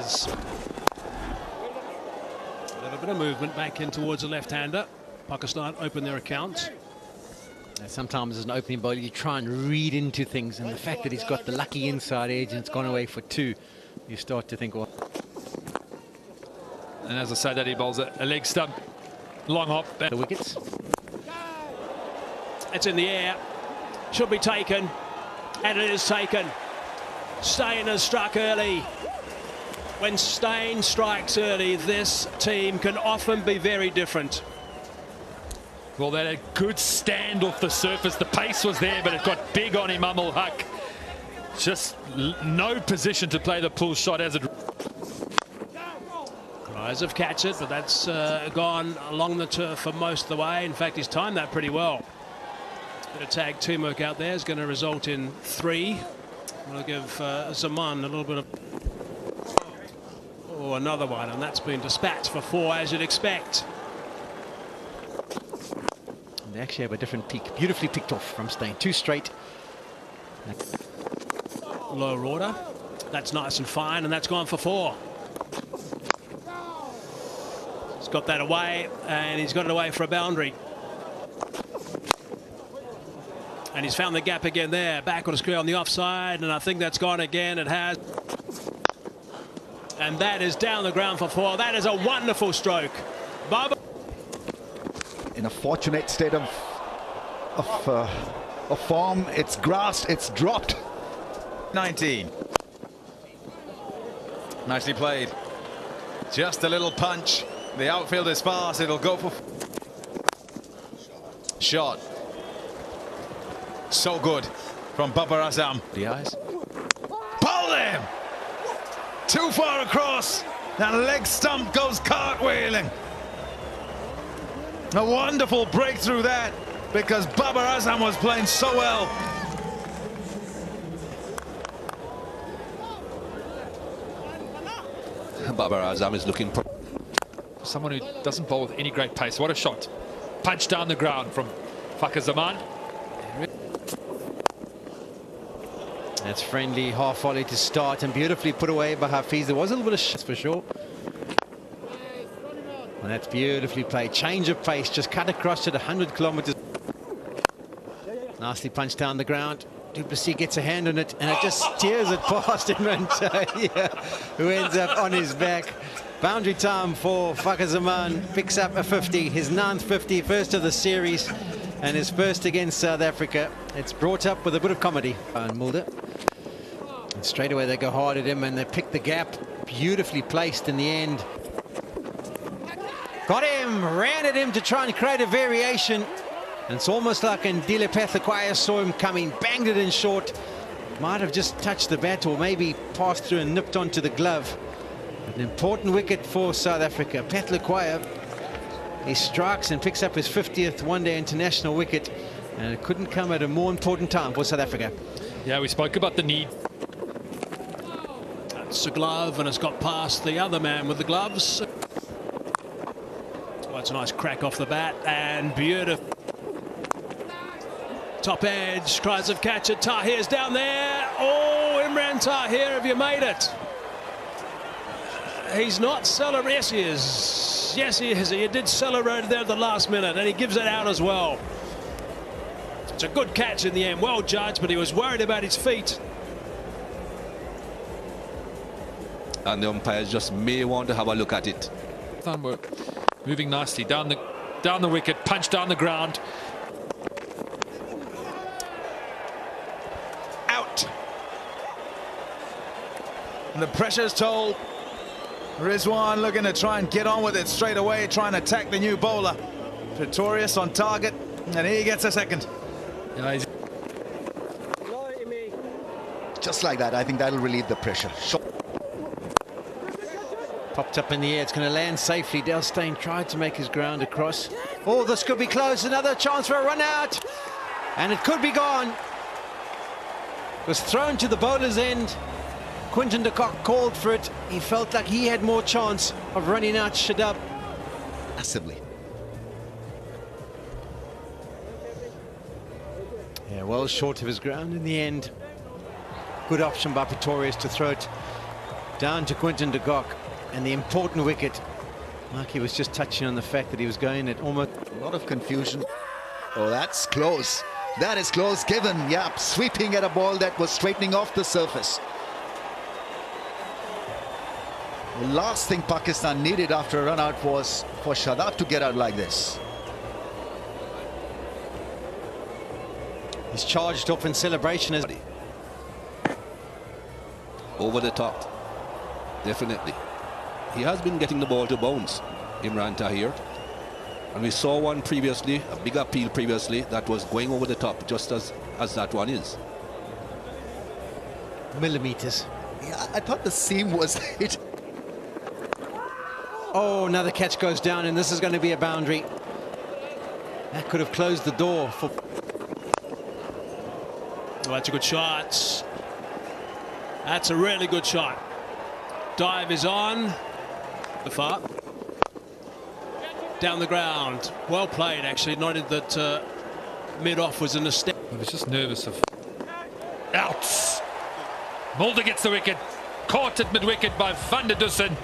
hands. A little bit of movement back in towards the left-hander. Pakistan open their account. Sometimes as an opening bowler you try and read into things, and the fact that he's got the lucky inside edge and it's gone away for 2, you start to think, well. And as I say, that he bowls a leg stump, long hop. The wickets. It's in the air, should be taken, and it is taken. Steyn has struck early. When Steyn strikes early, this team can often be very different. Well, that had a good stand off the surface. The pace was there, but it got big on him, Amul Haq. Just no position to play the pull shot as it. Cries of catch it, but that's gone along the turf for most of the way. In fact, he's timed that pretty well. Bit of tag teamwork out there is going to result in 3. I'm going to give Zaman a little bit of. Oh, another one, and that's been dispatched for 4, as you'd expect. They actually have a different peak. Beautifully picked off from Steyn. 2 straight. Lower order. That's nice and fine, and that's gone for 4. He's got that away, and he's got it away for a boundary. And he's found the gap again there. Back on a square on the offside, and I think that's gone again. It has. And that is down the ground for 4. That is a wonderful stroke. Baba. In a fortunate state of form, it's grasped, it's dropped. 19. Nicely played. Just a little punch. The outfield is fast. It'll go for shot. So good from Babar Azam. ODIs. Pull him! Too far across. That leg stump goes cartwheeling. A wonderful breakthrough that, because Babar Azam was playing so well. Babar Azam is looking for Someone who doesn't bowl with any great pace. What a shot. Punch down the ground from Fakhar Zaman. That's friendly half volley to start, and beautifully put away by Hafiz. There was a little bit of shots for sure. And that's beautifully played. Change of pace, just cut across at 100 kilometers. Nicely punched down the ground. Du Plessis gets a hand on it, and it just steers it past him, and who ends up on his back. Boundary time for Fakhar Zaman. Picks up a 50, his 9th 50, first of the series, and his first against South Africa. It's brought up with a bit of comedy. And Mulder. And straight away they go hard at him, and they pick the gap. Beautifully placed in the end. Got him, ran at him to try and create a variation. And it's almost like Ndile Pethakwaya saw him coming, banged it in short. Might have just touched the bat, or maybe passed through and nipped onto the glove. An important wicket for South Africa. Pethakwaya, he strikes and picks up his 50th one-day international wicket. And it couldn't come at a more important time for South Africa. Yeah, we spoke about the need. That's a glove, and it's got past the other man with the gloves. It's a nice crack off the bat, and beautiful. Top edge, cries of catch it. Tahir's down there. Oh, Imran Tahir, have you made it? He's not celebrating. Yes, he is. Yes, he is. He did celebrate there at the last minute, and he gives it out as well. It's a good catch in the end. Well judged, but he was worried about his feet. and the umpires just may want to have a look at it. We're moving nicely down the wicket, punch down the ground. Out. And the pressure's told. Rizwan looking to try and get on with it straight away, trying to attack the new bowler. Pretorius on target, and he gets a second. Yeah, Just like that, I think that'll relieve the pressure. Popped up in the air, it's going to land safely. Dale Steyn tried to make his ground across. Oh, this could be close, another chance for a run out. And it could be gone. It was thrown to the bowler's end. Quinton de Kock called for it. He felt like he had more chance of running out Shadab. Massively. Yeah, well short of his ground in the end. Good option by Pretorius to throw it Down to Quinton de Kock, and the important wicket. Marky was just touching on the fact that he was going at almost... A lot of confusion. Oh, that's close. That is close given. Yeah, sweeping at a ball that was straightening off the surface. The last thing Pakistan needed after a run out was for Shadab to get out like this. He's charged off in celebration as... Over the top. Definitely. He has been getting the ball to bounce, Imran Tahir. And we saw one previously, a big appeal previously, that was going over the top, just as that one is. Millimeters. Yeah, I thought the seam was hit. Oh, another catch goes down, and this is going to be a boundary. That could have closed the door for... Well, that's a good shot. That's a really good shot. Dive is on. The far. Down the ground. Well played, actually. Noted that mid-off was in a step. He was just nervous of... Out! Mulder gets the wicket. Caught at mid-wicket by Van der Dussen.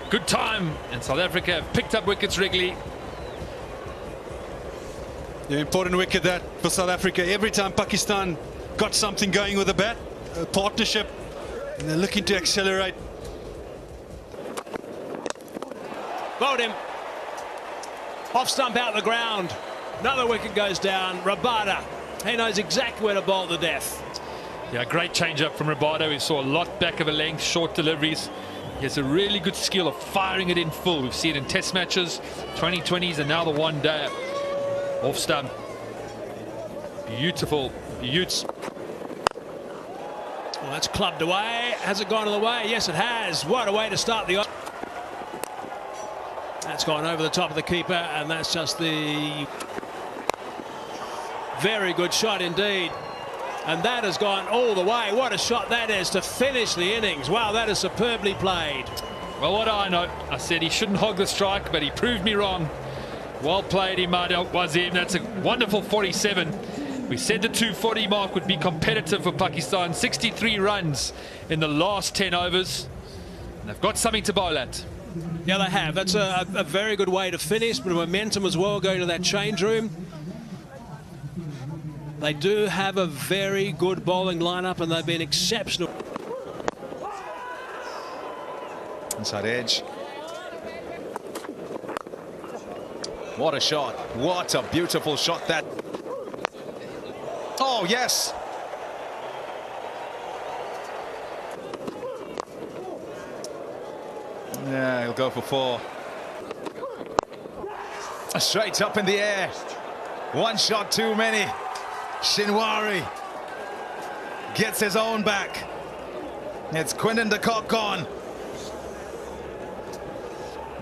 Good time, and South Africa have picked up wickets regularly. Yeah, important wicket that for South Africa. Every time Pakistan got something going with the bat, a partnership, and they're looking to accelerate. Bowled him. Off stump out the ground. Another wicket goes down. Rabada. He knows exactly where to bowl to death. Yeah, great change-up from Rabada. We saw a lot back of a length, short deliveries. He has a really good skill of firing it in full. We've seen it in test matches, 2020s, and now the one-day off stump. Beautiful. Well, that's clubbed away. Has it gone to the way? Yes, it has. What a way to start the... That's gone over the top of the keeper, and that's just the... Very good shot indeed. And that has gone all the way. What a shot that is to finish the innings. Wow, that is superbly played. Well, what do I know? I said he shouldn't hog the strike, but he proved me wrong. Well played, Imad Wazim. That's a wonderful 47. We said the 240 mark would be competitive for Pakistan. 63 runs in the last 10 overs. And they've got something to bowl at. Yeah, they have. That's a very good way to finish, but momentum as well going to that change room. They do have a very good bowling lineup, and they've been exceptional. Inside edge. What a shot. What a beautiful shot that. Oh, yes. Yeah, he'll go for 4. Straight up in the air. One shot too many. Shinwari gets his own back. It's Quinton de Kock gone.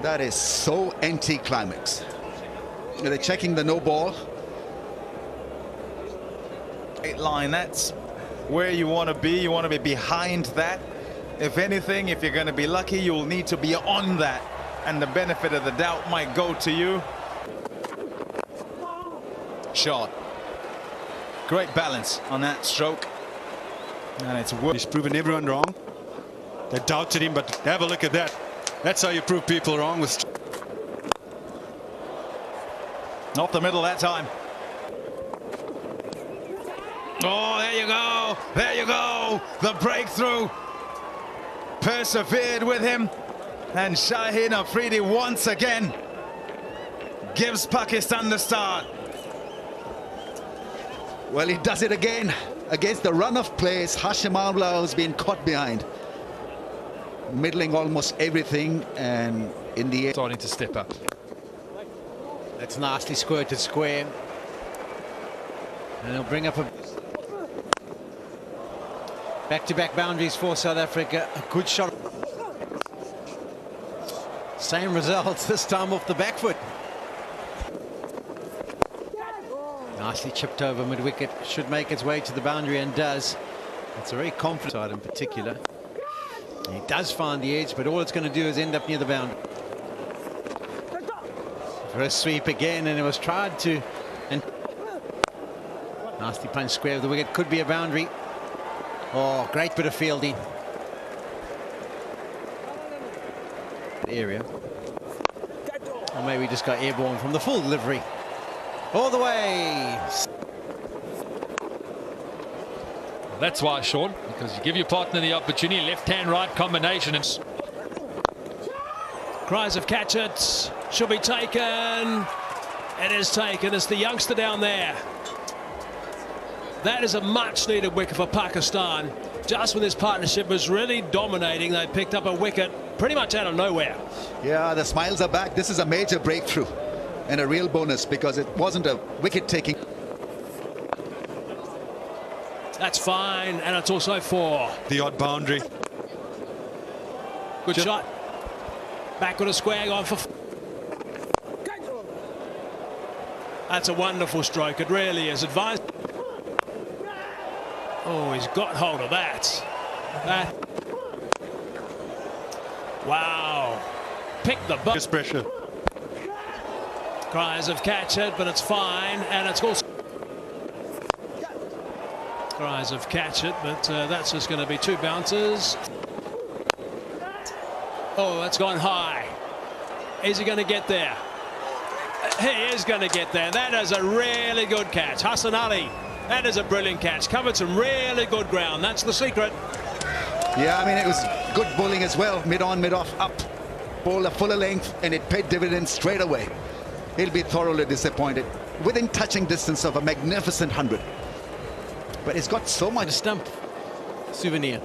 That is so anti-climax. They're checking the no ball. 8 line, that's where you want to be. You want to be behind that. If anything, if you're going to be lucky, you'll need to be on that. And the benefit of the doubt might go to you. Shot. Great balance on that stroke. And it's worked. He's proven everyone wrong. They doubted him, but have a look at that. That's how you prove people wrong. With off the middle that time. Oh, there you go. There you go. The breakthrough. Persevered with him. And Shaheen Afridi once again gives Pakistan the start. Well, he does it again against the run of plays. Hashim Amla has been caught behind, middling almost everything, and in the end Starting to step up. That's nicely squirted square. And he'll bring up a... Back-to-back boundaries for South Africa. A good shot. Same results, this time off the back foot. Nicely chipped over mid-wicket. Should make its way to the boundary, and does. It's a very confident side in particular. He does find the edge, but all it's going to do is end up near the boundary. For a sweep again, and it was tried to... and nasty punch square of the wicket. Could be a boundary. Oh, great bit of fielding. area. Or maybe just got airborne from the full delivery. All the way. That's why, Sean, because you give your partner the opportunity, left-hand right combination. And Cries of catch it. Should be taken. It is taken. It's the youngster down there. That is a much-needed wicket for Pakistan. Just when this partnership was really dominating, they picked up a wicket pretty much out of nowhere. Yeah, the smiles are back. This is a major breakthrough and a real bonus because it wasn't a wicket-taking. That's fine, and it's also 4. The odd boundary. Good shot. Back with a square on for... That's a wonderful stroke. It really is. Advised. Oh, he's got hold of that. Wow. Pick the butt. Pressure. Cries of catch it, but it's fine, and it's also... Cries of catch it, but that's just going to be 2 bounces. Oh, that's gone high. Is he going to get there? He is going to get there. That is a really good catch. Hassan Ali, that is a brilliant catch. Covered some really good ground. That's the secret. Yeah, I mean, it was good bowling as well. Mid-on, mid-off, up. Bowled a fuller length, and it paid dividends straight away. He'll be thoroughly disappointed. Within touching distance of a magnificent 100. But it's got so much... A stump. Souvenir.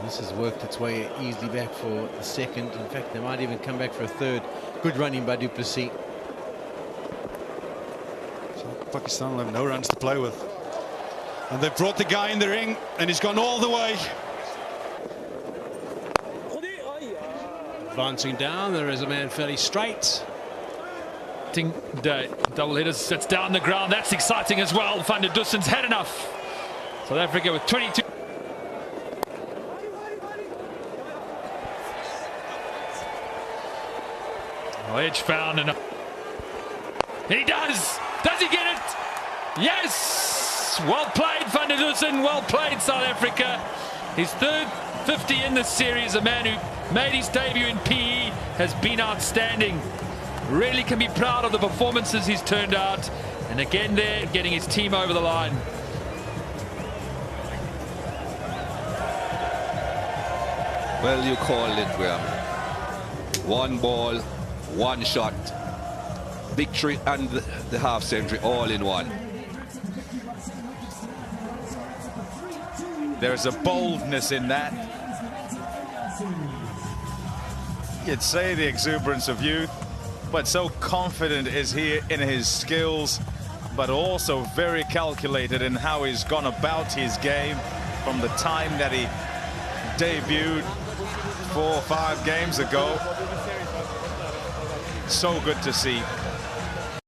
This has worked its way easily back for the second. In fact, they might even come back for a third. Good running by du Plessis. So Pakistan will have no runs to play with. And they've brought the guy in the ring, and he's gone all the way. Advancing down, there is a man fairly straight. Double hitters sits down the ground. That's exciting as well. Van der Dussen's had enough. South Africa with 22. Edge found, and he does. Does he get it? Yes. Well played, Van der Dussen. Well played, South Africa. His third 50 in this series. A man who made his debut in PE has been outstanding. Really can be proud of the performances he's turned out, and again there getting his team over the line. Well, you call it, Graham. 1 ball, 1 shot, victory and the half century all in one. There's a boldness in that. You'd say the exuberance of youth, but so confident is he in his skills, but also very calculated in how he's gone about his game from the time that he debuted 4 or 5 games ago. So good to see.